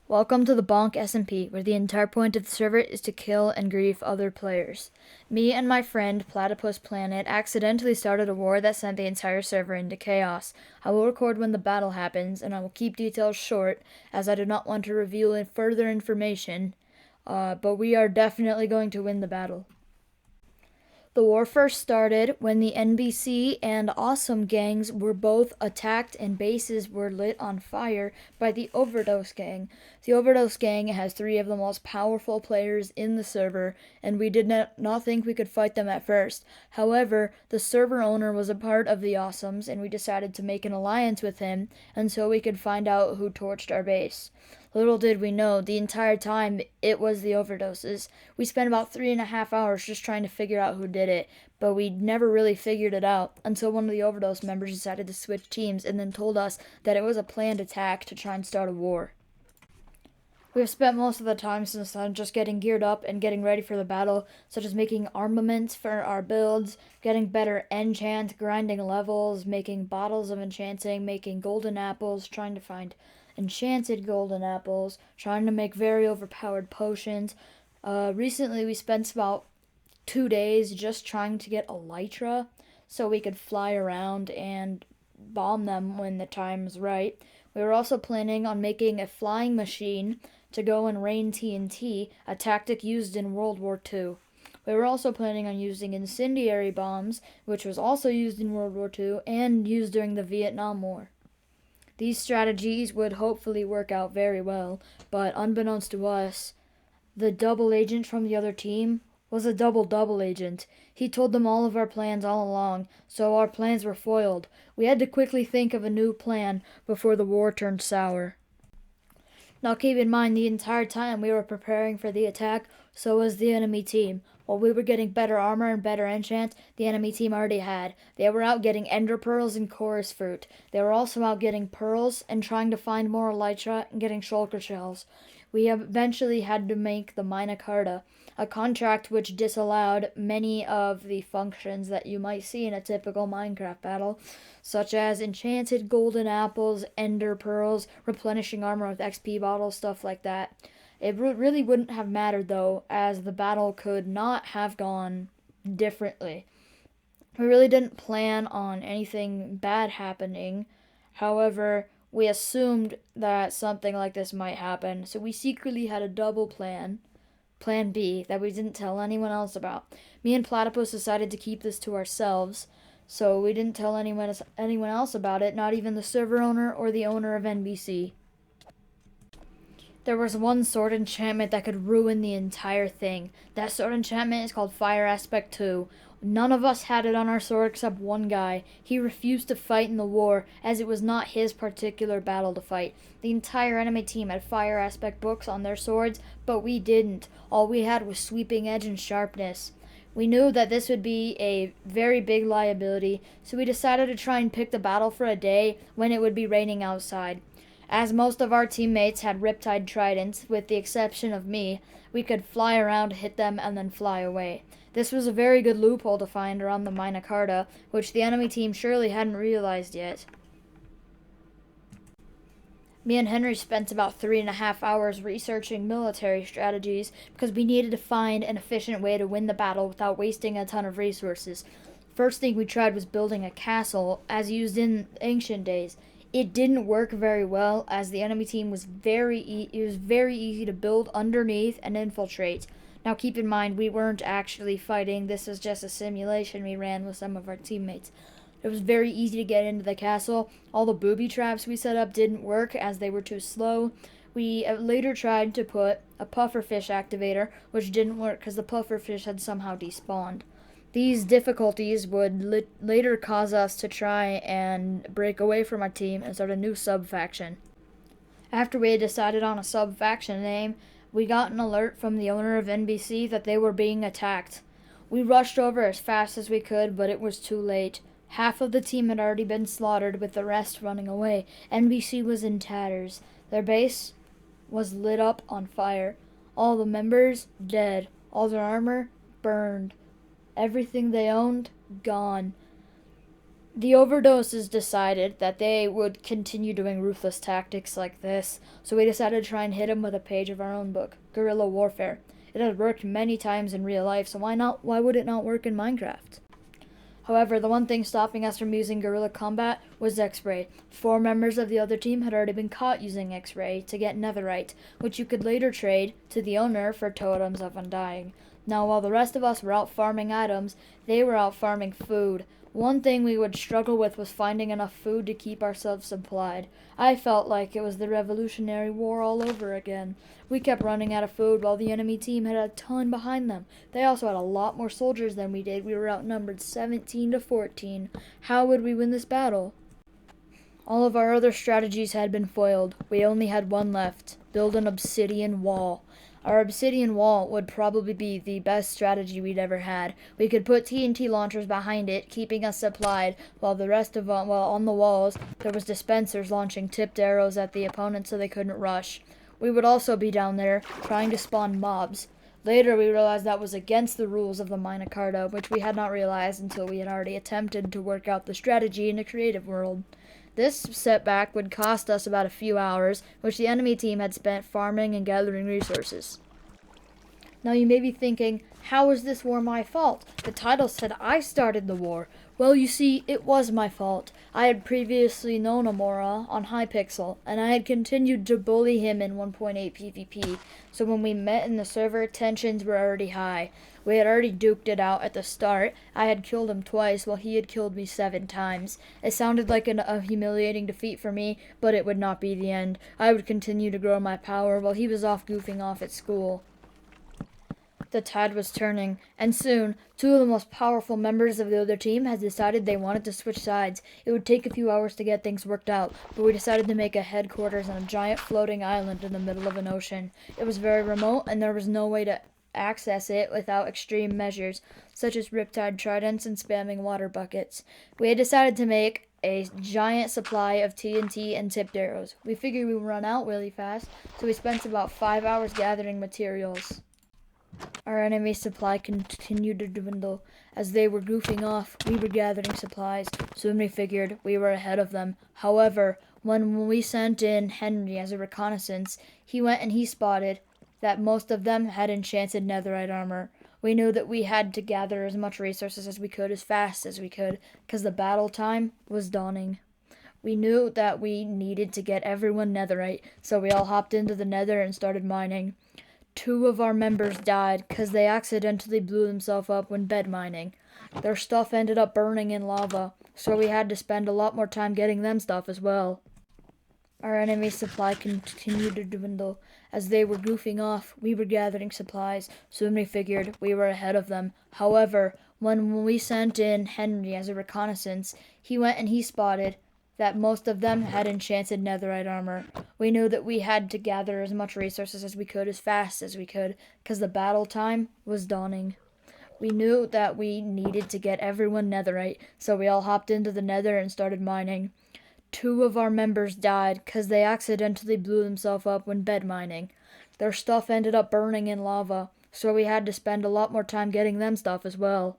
Welcome to the Bonk SMP, where the entire point of the server is to kill and grief other players. Me and my friend, Platypus Planet, accidentally started a war that sent the entire server into chaos. I will record when the battle happens, and I will keep details short, as I do not want to reveal further information, but we are definitely going to win the battle. The war first started when the NBC and Awesome gangs were both attacked and bases were lit on fire by the Overdose gang. The Overdose gang has three of the most powerful players in the server, and we did not think we could fight them at first. However, the server owner was a part of the Awesomes, and we decided to make an alliance with him until we could find out who torched our base. Little did we know, the entire time it was the Overdoses. We spent about 3.5 hours just trying to figure out who did it, but we never really figured it out until one of the Overdose members decided to switch teams and then told us that it was a planned attack to try and start a war. We have spent most of the time since then just getting geared up and getting ready for the battle, such as making armaments for our builds, getting better enchant, grinding levels, making bottles of enchanting, making golden apples, trying to find enchanted golden apples, trying to make very overpowered potions. Recently we spent about 2 days just trying to get elytra so we could fly around and bomb them when the time's right. We were also planning on making a flying machine to go and rain TNT, a tactic used in World War II. We were also planning on using incendiary bombs, which was also used in World War II and used during the Vietnam War. These strategies would hopefully work out very well, but unbeknownst to us, the double agent from the other team was a double agent. He told them all of our plans all along, so our plans were foiled. We had to quickly think of a new plan before the war turned sour. Now keep in mind, the entire time we were preparing for the attack, so was the enemy team. While we were getting better armor and better enchants, the enemy team already had. They were out getting ender pearls and chorus fruit. They were also out getting pearls and trying to find more elytra and getting shulker shells. We eventually had to make the Mina Carta, a contract which disallowed many of the functions that you might see in a typical Minecraft battle, such as enchanted golden apples, ender pearls, replenishing armor with XP bottles, stuff like that. It really wouldn't have mattered though, as the battle could not have gone differently. We really didn't plan on anything bad happening. However, we assumed that something like this might happen, so we secretly had a double plan B, that we didn't tell anyone else about. Me and Platypus decided to keep this to ourselves, so we didn't tell anyone else about it, not even the server owner or the owner of NBC. There was one sword enchantment that could ruin the entire thing. That sword enchantment is called Fire Aspect 2. None of us had it on our sword except one guy. He refused to fight in the war, as it was not his particular battle to fight. The entire enemy team had Fire Aspect books on their swords, but we didn't. All we had was Sweeping Edge and Sharpness. We knew that this would be a very big liability, so we decided to try and pick the battle for a day when it would be raining outside. As most of our teammates had Riptide Tridents, with the exception of me, we could fly around, hit them, and then fly away. This was a very good loophole to find around the Mina Carta, which the enemy team surely hadn't realized yet. Me and Henry spent about 3.5 hours researching military strategies because we needed to find an efficient way to win the battle without wasting a ton of resources. First thing we tried was building a castle, as used in ancient days. It didn't work very well, as the enemy team was very easy to build underneath and infiltrate. Now keep in mind, we weren't actually fighting. This was just a simulation we ran with some of our teammates. It was very easy to get into the castle. All the booby traps we set up didn't work, as they were too slow. We later tried to put a pufferfish activator, which didn't work because the pufferfish had somehow despawned. These difficulties would later cause us to try and break away from our team and start a new sub-faction. After we had decided on a sub-faction name, we got an alert from the owner of NBC that they were being attacked. We rushed over as fast as we could, but it was too late. Half of the team had already been slaughtered, with the rest running away. NBC was in tatters. Their base was lit up on fire. All the members dead. All their armor burned. Everything they owned, gone. The overdoses decided that they would continue doing ruthless tactics like this, so we decided to try and hit them with a page of our own book, Guerrilla Warfare. It had worked many times in real life, so why would it not work in Minecraft? However, the one thing stopping us from using guerrilla combat was X-ray. 4 members of the other team had already been caught using X-ray to get netherite, which you could later trade to the owner for totems of undying. Now, while the rest of us were out farming items, they were out farming food. One thing we would struggle with was finding enough food to keep ourselves supplied. I felt like it was the Revolutionary War all over again. We kept running out of food while the enemy team had a ton behind them. They also had a lot more soldiers than we did. We were outnumbered 17 to 14. How would we win this battle? All of our other strategies had been foiled. We only had one left: build an obsidian wall. Our obsidian wall would probably be the best strategy we'd ever had. We could put TNT launchers behind it, keeping us supplied, while on the walls there was dispensers launching tipped arrows at the opponent so they couldn't rush. We would also be down there trying to spawn mobs. Later we realized that was against the rules of the Mina Carta, which we had not realized until we had already attempted to work out the strategy in the creative world. This setback would cost us about a few hours, which the enemy team had spent farming and gathering resources. Now you may be thinking, how is this war my fault? The title said I started the war. Well, you see, it was my fault. I had previously known Amora on Hypixel, and I had continued to bully him in 1.8 PvP, so when we met in the server, tensions were already high. We had already duked it out at the start. I had killed him twice, while he had killed me 7 times. It sounded like a humiliating defeat for me, but it would not be the end. I would continue to grow my power while he was off goofing off at school. The tide was turning, and soon, 2 of the most powerful members of the other team had decided they wanted to switch sides. It would take a few hours to get things worked out, but we decided to make a headquarters on a giant floating island in the middle of an ocean. It was very remote, and there was no way to access it without extreme measures, such as riptide tridents and spamming water buckets. We had decided to make a giant supply of TNT and tipped arrows. We figured we would run out really fast, so we spent about 5 hours gathering materials. Our enemy's supply continued to dwindle. As they were goofing off, we were gathering supplies. Soon we figured we were ahead of them. However, when we sent in Henry as a reconnaissance, he went and he spotted that most of them had enchanted netherite armor. We knew that we had to gather as much resources as we could as fast as we could, because the battle time was dawning. We knew that we needed to get everyone netherite, so we all hopped into the nether and started mining. 2 of our members died because they accidentally blew themselves up when bed mining. Their stuff ended up burning in lava, so we had to spend a lot more time getting them stuff as well. Our enemy's supply continued to dwindle. As they were goofing off, we were gathering supplies. Soon we figured we were ahead of them. However, when we sent in Henry as a reconnaissance, he went and he spotted that most of them had enchanted netherite armor. We knew that we had to gather as much resources as we could as fast as we could, because the battle time was dawning. We knew that we needed to get everyone netherite, so we all hopped into the nether and started mining. 2 of our members died because they accidentally blew themselves up when bed mining. Their stuff ended up burning in lava, so we had to spend a lot more time getting them stuff as well.